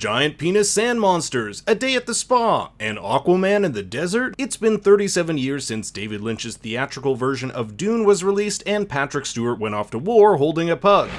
giant penis sand monsters, a day at the spa, and Aquaman in the desert? It's been 37 years since David Lynch's theatrical version of Dune was released, and Patrick Stewart went off to war holding a pug.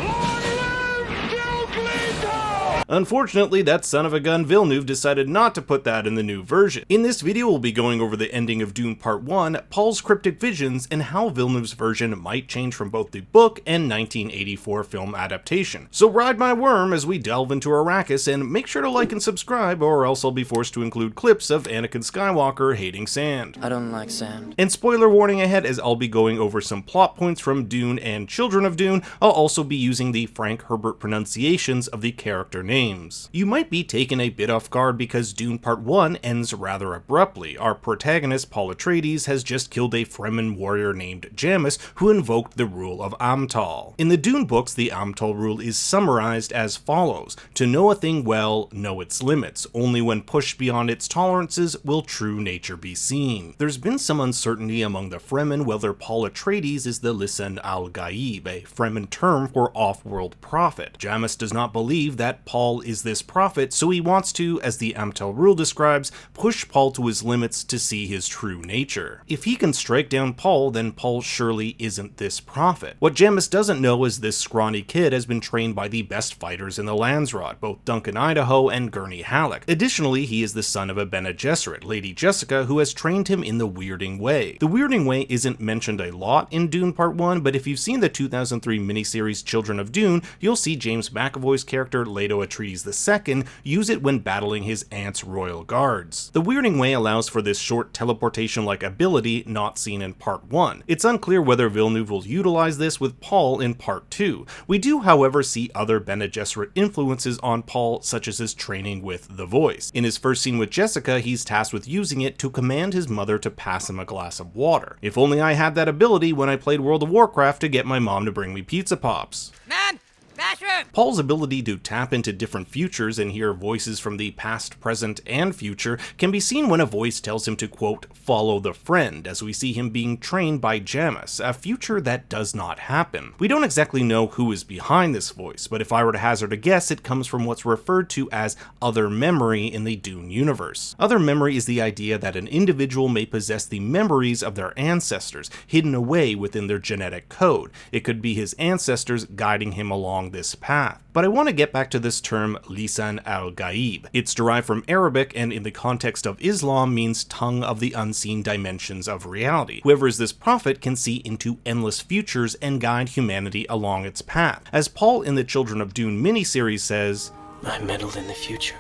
Unfortunately, that son of a gun Villeneuve decided not to put that in the new version. In this video, we'll be going over the ending of Dune Part 1, Paul's cryptic visions, and how Villeneuve's version might change from both the book and 1984 film adaptation. So ride my worm as we delve into Arrakis, and make sure to like and subscribe, or else I'll be forced to include clips of Anakin Skywalker hating sand. I don't like sand. And spoiler warning ahead, as I'll be going over some plot points from Dune and Children of Dune. I'll also be using the Frank Herbert pronunciations of the character names. You might be taken a bit off guard because Dune Part 1 ends rather abruptly. Our protagonist, Paul Atreides, has just killed a Fremen warrior named Jamis, who invoked the rule of Amtal. In the Dune books, the Amtal rule is summarized as follows: to know a thing well, know its limits. Only when pushed beyond its tolerances will true nature be seen. There's been some uncertainty among the Fremen whether Paul Atreides is the Lisan al-Gaib, a Fremen term for off-world prophet. Jamis does not believe that Paul is this prophet, so he wants to, as the Amtal rule describes, push Paul to his limits to see his true nature. If he can strike down Paul, then Paul surely isn't this prophet. What Jamis doesn't know is this scrawny kid has been trained by the best fighters in the Landsraad, both Duncan Idaho and Gurney Halleck. Additionally, he is the son of a Bene Gesserit, Lady Jessica, who has trained him in the Weirding Way. The Weirding Way isn't mentioned a lot in Dune Part 1, but if you've seen the 2003 miniseries Children of Dune, you'll see James McAvoy's character Leto Atreides II use it when battling his aunt's royal guards. The Weirding Way allows for this short teleportation-like ability not seen in Part 1. It's unclear whether Villeneuve will utilize this with Paul in Part 2. We do, however, see other Bene Gesserit influences on Paul, such as his training with the Voice. In his first scene with Jessica, he's tasked with using it to command his mother to pass him a glass of water. If only I had that ability when I played World of Warcraft to get my mom to bring me pizza pops. Man! Bathroom! Paul's ability to tap into different futures and hear voices from the past, present, and future can be seen when a voice tells him to, quote, follow the friend, as we see him being trained by Jamis, a future that does not happen. We don't exactly know who is behind this voice, but if I were to hazard a guess, it comes from what's referred to as other memory in the Dune universe. Other memory is the idea that an individual may possess the memories of their ancestors, hidden away within their genetic code. It could be his ancestors guiding him along this path. But I want to get back to this term Lisan al-Gaib. It's derived from Arabic and in the context of Islam means tongue of the unseen dimensions of reality. Whoever is this prophet can see into endless futures and guide humanity along its path. As Paul in the Children of Dune miniseries says, I meddled in the future.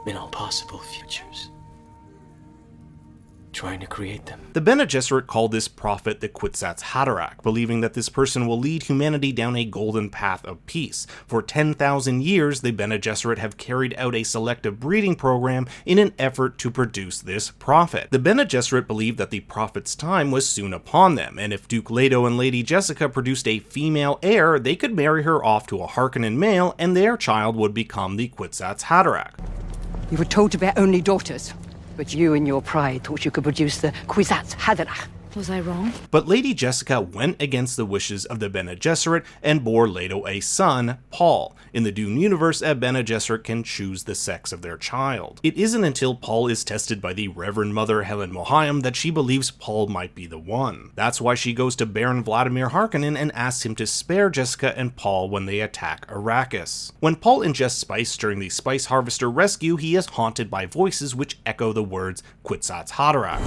In all possible futures. Trying to create them. The Bene Gesserit call this prophet the Kwisatz Haderach, believing that this person will lead humanity down a golden path of peace. For 10,000 years, the Bene Gesserit have carried out a selective breeding program in an effort to produce this prophet. The Bene Gesserit believed that the prophet's time was soon upon them, and if Duke Leto and Lady Jessica produced a female heir, they could marry her off to a Harkonnen male, and their child would become the Kwisatz Haderach. You were told to bear only daughters. But you, in your pride, thought you could produce the Kwisatz Haderach. Was I wrong? But Lady Jessica went against the wishes of the Bene Gesserit and bore Leto a son, Paul. In the Dune universe, a Bene Gesserit can choose the sex of their child. It isn't until Paul is tested by the Reverend Mother Helen Mohiam that she believes Paul might be the one. That's why she goes to Baron Vladimir Harkonnen and asks him to spare Jessica and Paul when they attack Arrakis. When Paul ingests spice during the Spice Harvester rescue, he is haunted by voices which echo the words Kwisatz Haderach.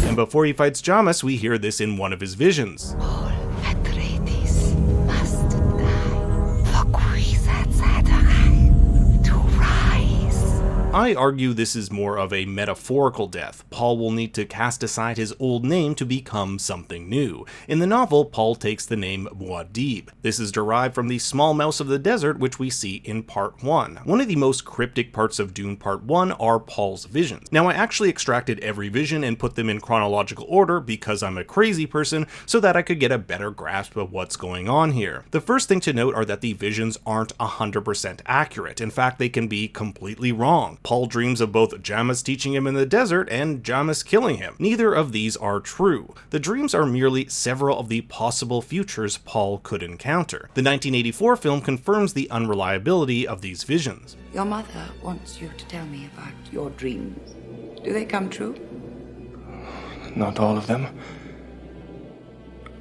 And before he fights Jamis, we hear this in one of his visions. Paul Atreides must die for Kwisatz Haderach to rise. I argue this is more of a metaphorical death. Paul will need to cast aside his old name to become something new. In the novel, Paul takes the name Muad'Dib. This is derived from the small mouse of the desert, which we see in Part 1. One of the most cryptic parts of Dune Part 1 are Paul's visions. Now, I actually extracted every vision and put them in chronological order because I'm a crazy person, so that I could get a better grasp of what's going on here. The first thing to note are that the visions aren't 100% accurate. In fact, they can be completely wrong. Paul Paul dreams of both Jamis teaching him in the desert and Jamis killing him. Neither of these are true. The dreams are merely several of the possible futures Paul could encounter. The 1984 film confirms the unreliability of these visions. Your mother wants you to tell me about your dreams. Do they come true? Not all of them.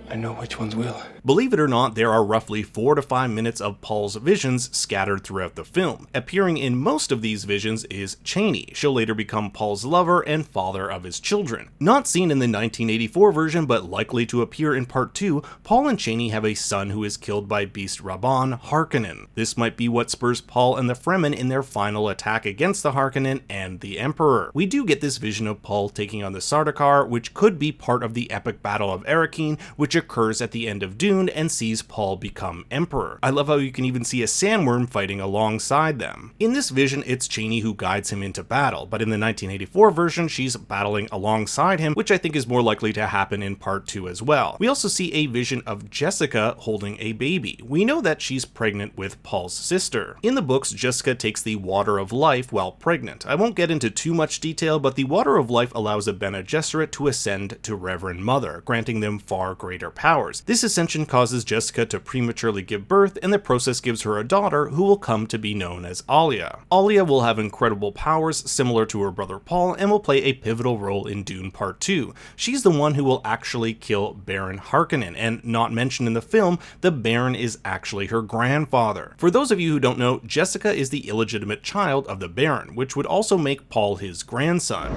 I know which ones will. Believe it or not, there are roughly 4 to 5 minutes of Paul's visions scattered throughout the film. Appearing in most of these visions is Cheney. She'll later become Paul's lover and father of his children. Not seen in the 1984 version, but likely to appear in part 2, Paul and Cheney have a son who is killed by Beast Rabban Harkonnen. This might be what spurs Paul and the Fremen in their final attack against the Harkonnen and the Emperor. We do get this vision of Paul taking on the Sardaukar, which could be part of the epic Battle of Arrakeen, which occurs at the end of Dune and sees Paul become Emperor. I love how you can even see a sandworm fighting alongside them. In this vision, it's Cheney who guides him into battle, but in the 1984 version, she's battling alongside him, which I think is more likely to happen in part 2 as well. We also see a vision of Jessica holding a baby. We know that she's pregnant with Paul's sister. In the books, Jessica takes the Water of Life while pregnant. I won't get into too much detail, but the Water of Life allows a Bene Gesserit to ascend to Reverend Mother, granting them far greater powers. This ascension causes Jessica to prematurely give birth, and the process gives her a daughter who will come to be known as Alia. Alia will have incredible powers similar to her brother Paul and will play a pivotal role in Dune Part 2. She's the one who will actually kill Baron Harkonnen, and not mentioned in the film, the Baron is actually her grandfather. For those of you who don't know, Jessica is the illegitimate child of the Baron, which would also make Paul his grandson.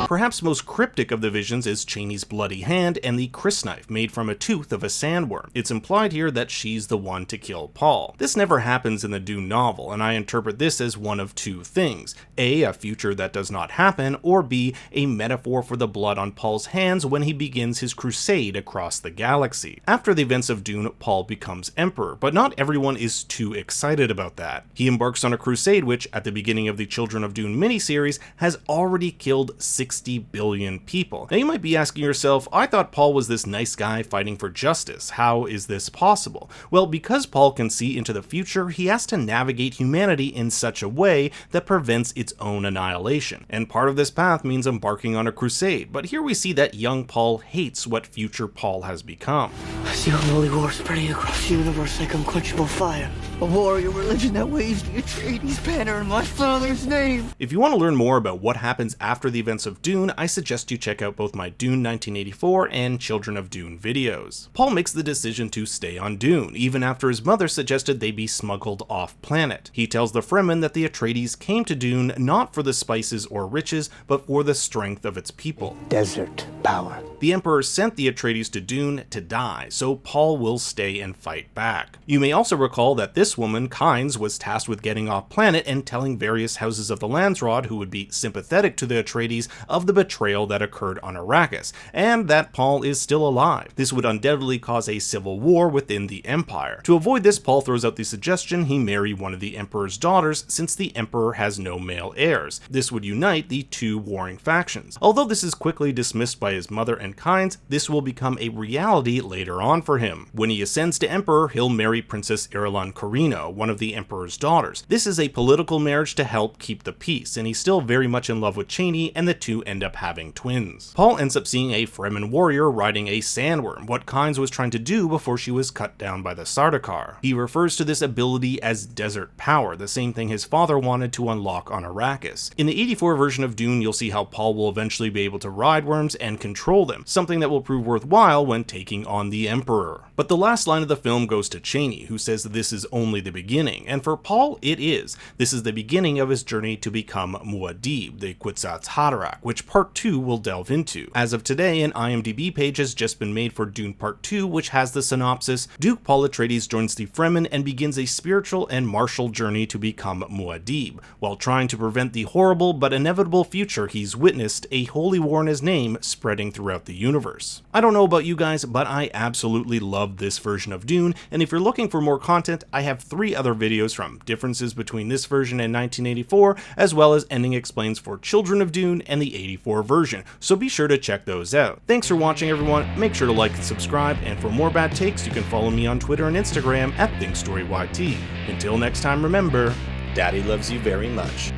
Perhaps most cryptic of the visions is Cheney's bloody hand and the crysknife made from a tooth of a sandworm. It's implied here that she's the one to kill Paul. This never happens in the Dune novel, and I interpret this as one of two things: A, a future that does not happen, or B, a metaphor for the blood on Paul's hands when he begins his crusade across the galaxy. After the events of Dune, Paul becomes Emperor, but not everyone is too excited about that. He embarks on a crusade which, at the beginning of the Children of Dune miniseries, has already killed 60 billion people. Now you might be asking yourself, I thought Paul was this nice guy fighting for justice. How is this possible? Well, because Paul can see into the future, he has to navigate humanity in such a way that prevents its own annihilation. And part of this path means embarking on a crusade, but here we see that young Paul hates what future Paul has become. I see unholy war spreading across the universe like unquenchable fire. A warrior religion that waves the Atreides banner in my father's name. If you want to learn more about what happens after the events of Dune, I suggest you check out both my Dune 1984 and Children of Dune videos. Paul makes the decision to stay on Dune, even after his mother suggested they be smuggled off planet. He tells the Fremen that the Atreides came to Dune not for the spices or riches, but for the strength of its people. Desert power. The Emperor sent the Atreides to Dune to die, so Paul will stay and fight back. You may also recall that this woman, Kynes, was tasked with getting off planet and telling various houses of the Landsraad who would be sympathetic to the Atreides of the betrayal that occurred on Arrakis, and that Paul is still alive. This would undoubtedly cause a civil war within the Empire. To avoid this, Paul throws out the suggestion he marry one of the Emperor's daughters, since the Emperor has no male heirs. This would unite the two warring factions. Although this is quickly dismissed by his mother and Kynes, this will become a reality later on for him. When he ascends to Emperor, he'll marry Princess Irulan Corrino, one of the Emperor's daughters. This is a political marriage to help keep the peace, and he's still very much in love with Cheney, and the two end up having twins. Paul ends up seeing a Fremen warrior riding a sandworm, what Kynes was trying to do before she was cut down by the Sardaukar. He refers to this ability as desert power, the same thing his father wanted to unlock on Arrakis. In the 84 version of Dune, you'll see how Paul will eventually be able to ride worms and control them, something that will prove worthwhile when taking on the Emperor. But the last line of the film goes to Cheney, who says that this is only the beginning, and for Paul, it is. This is the beginning of his journey to become Muad'Dib, the Kwisatz Haderach, which Part 2 will delve into. As of today, an IMDb page has just been made for Dune Part 2, which has the synopsis: Duke Paul Atreides joins the Fremen and begins a spiritual and martial journey to become Muad'Dib. While trying to prevent the horrible but inevitable future he's witnessed, a holy war in his name spreading throughout the universe. I don't know about you guys, but I absolutely love this version of Dune, and if you're looking for more content, I have 3 other videos from differences between this version and 1984, as well as ending explains for Children of Dune and the 84 version, so be sure to check those out. Thanks for watching, everyone. Make sure to like and subscribe, and for more bad takes, you can follow me on Twitter and Instagram at ThinkStoryYT. Until next time, remember, Daddy loves you very much.